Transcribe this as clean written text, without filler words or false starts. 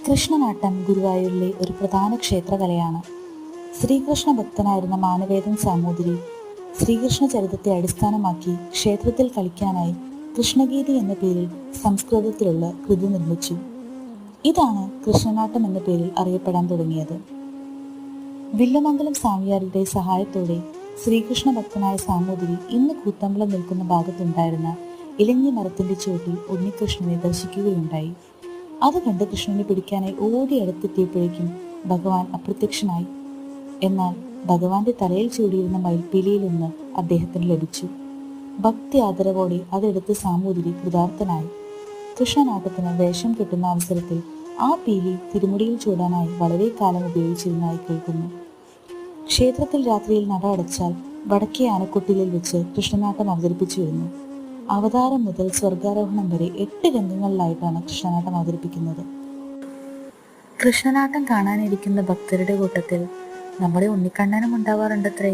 കൃഷ്ണനാട്ടം ഗുരുവായൂരിലെ ഒരു പ്രധാന ക്ഷേത്രകലയാണ്. ശ്രീകൃഷ്ണ ഭക്തനായിരുന്ന മാനവേദൻ സാമൂതിരി ശ്രീകൃഷ്ണ ചരിത്രത്തെ അടിസ്ഥാനമാക്കി ക്ഷേത്രത്തിൽ കളിക്കാനായി കൃഷ്ണഗീതി എന്ന പേരിൽ സംസ്കൃതത്തിലുള്ള കൃതി നിർമ്മിച്ചു. ഇതാണ് കൃഷ്ണനാട്ടം എന്ന പേരിൽ അറിയപ്പെടാൻ തുടങ്ങിയത്. വില്ലുമംഗലം സ്വാമിയാരുടെ സഹായത്തോടെ ശ്രീകൃഷ്ണ ഭക്തനായ സാമൂതിരി ഇന്ന് കൂത്തമ്പലം നിൽക്കുന്ന ഭാഗത്തുണ്ടായിരുന്ന ഇലഞ്ഞി മരത്തിന്റെ ചുവട്ടിൽ ഉണ്ണികൃഷ്ണനെ ദർശിക്കുകയുണ്ടായി. അത് കണ്ട് കൃഷ്ണനെ പിടിക്കാനായി ഓടിയടുത്തെത്തിയപ്പോഴേക്കും ഭഗവാൻ അപ്രത്യക്ഷനായി. എന്നാൽ ഭഗവാന്റെ തലയിൽ ചൂടിയിരുന്ന മയിൽപ്പീലിയിലൊന്ന് അദ്ദേഹത്തിന് ലഭിച്ചു. ഭക്തി ആദരവോടെ അതെടുത്ത് സാമൂതിരി കൃതാർത്ഥനായി. കൃഷ്ണനാട്ടത്തിന് വേഷം കെട്ടുന്ന അവസരത്തിൽ ആ പീലി തിരുമുടിയിൽ ചൂടാനായി വളരെ കാലം ഉപയോഗിച്ചിരുന്നതായി കേൾക്കുന്നു. ക്ഷേത്രത്തിൽ രാത്രിയിൽ നട അടച്ചാൽ വടക്കേ ആനക്കൊട്ടിലിൽ വെച്ച് കൃഷ്ണനാട്ടം അവതരിപ്പിച്ചു വരുന്നു. അവതാരം മുതൽ സ്വർഗാരോഹണം വരെ 8 രംഗങ്ങളിലായിട്ടാണ് കൃഷ്ണനാട്ടം അവതരിപ്പിക്കുന്നത്. കൃഷ്ണനാട്ടം കാണാനിരിക്കുന്ന ഭക്തരുടെ കൂട്ടത്തിൽ നമ്മുടെ ഉണ്ണിക്കണ്ണനും ഉണ്ടാവാറുണ്ടത്രേ.